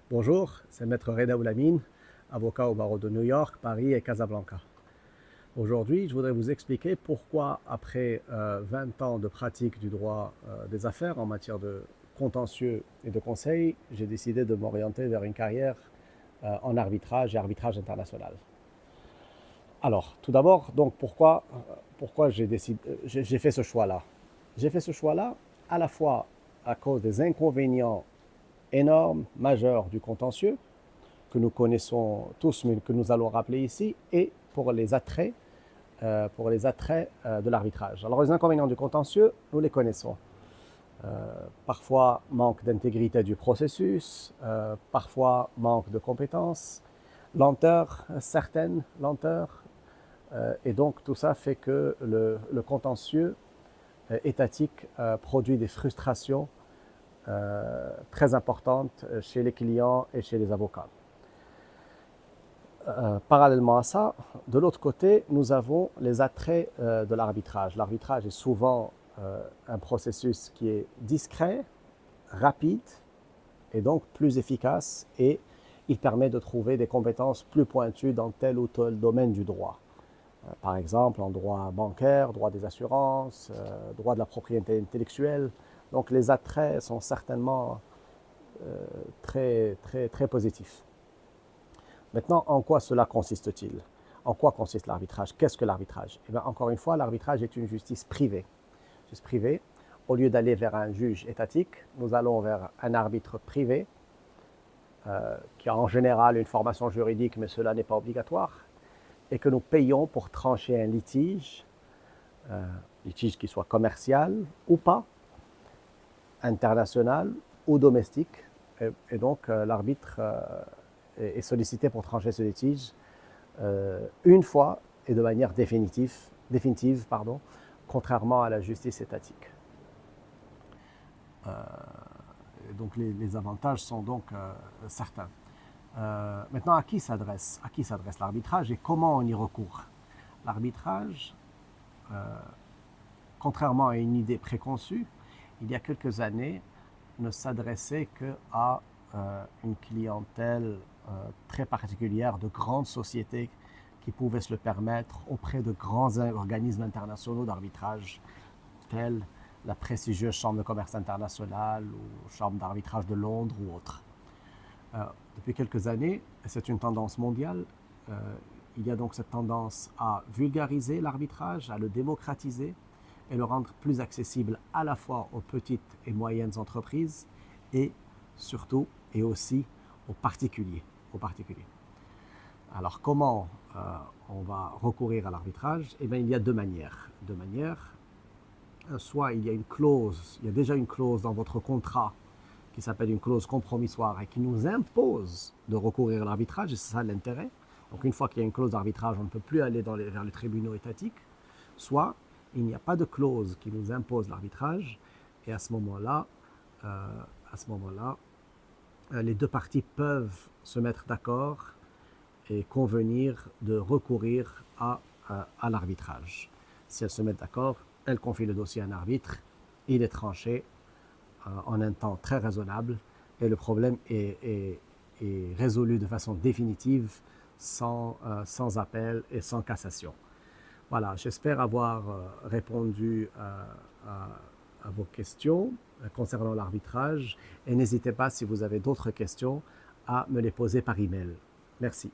Bonjour, c'est Maître Reda Oulamine, avocat au barreau de New York, Paris et Casablanca. Aujourd'hui, je voudrais vous expliquer pourquoi, après 20 ans de pratique du droit des affaires en matière de contentieux et de conseil, j'ai décidé de m'orienter vers une carrière en arbitrage et arbitrage international. Alors, tout d'abord, donc pourquoi j'ai fait ce choix-là? J'ai fait ce choix-là à la fois à cause des inconvénients énormes, majeurs du contentieux, que nous connaissons tous, mais que nous allons rappeler ici, et pour les attraits de l'arbitrage. Alors les inconvénients du contentieux, nous les connaissons. Parfois manque d'intégrité du processus, parfois manque de compétences, certaines lenteurs, et donc tout ça fait que le contentieux étatique produit des frustrations très importantes chez les clients et chez les avocats. Parallèlement à ça, de l'autre côté, nous avons les attraits de l'arbitrage. L'arbitrage est souvent un processus qui est discret, rapide et donc plus efficace, et il permet de trouver des compétences plus pointues dans tel ou tel domaine du droit. Par exemple, en droit bancaire, droit des assurances, droit de la propriété intellectuelle. Donc les attraits sont certainement très positifs. Maintenant, en quoi cela consiste-t-il? En quoi consiste l'arbitrage? Qu'est-ce que l'arbitrage? Eh bien, encore une fois, l'arbitrage est une justice privée. Justice privée, au lieu d'aller vers un juge étatique, nous allons vers un arbitre privé qui a en général une formation juridique, mais cela n'est pas obligatoire, et que nous payons pour trancher un litige qui soit commercial ou pas, international ou domestique. Et donc, l'arbitre est sollicité pour trancher ce litige une fois et de manière définitive, contrairement à la justice étatique. Donc les avantages sont donc certains. Maintenant, à qui s'adresse l'arbitrage et comment on y recourt? L'arbitrage, contrairement à une idée préconçue, il y a quelques années, ne s'adressait qu'à une clientèle très particulière de grandes sociétés qui pouvaient se le permettre auprès de grands organismes internationaux d'arbitrage tels la prestigieuse Chambre de commerce internationale ou Chambre d'arbitrage de Londres ou autres. Depuis quelques années, et c'est une tendance mondiale, il y a donc cette tendance à vulgariser l'arbitrage, à le démocratiser et le rendre plus accessible à la fois aux petites et moyennes entreprises et surtout et aussi aux particuliers. Alors comment on va recourir à l'arbitrage? Eh bien, il y a deux manières. Soit il y a déjà une clause dans votre contrat qui s'appelle une clause compromissoire et qui nous impose de recourir à l'arbitrage, et c'est ça l'intérêt. Donc une fois qu'il y a une clause d'arbitrage, on ne peut plus aller vers les tribunaux étatiques. Soit il n'y a pas de clause qui nous impose l'arbitrage, et à ce moment-là, les deux parties peuvent se mettre d'accord et convenir de recourir à l'arbitrage. Si elles se mettent d'accord, elles confient le dossier à un arbitre, il est tranché en un temps très raisonnable et le problème est résolu de façon définitive, sans appel et sans cassation. Voilà, j'espère avoir répondu à vos questions concernant l'arbitrage, et n'hésitez pas, si vous avez d'autres questions, à me les poser par email. Merci.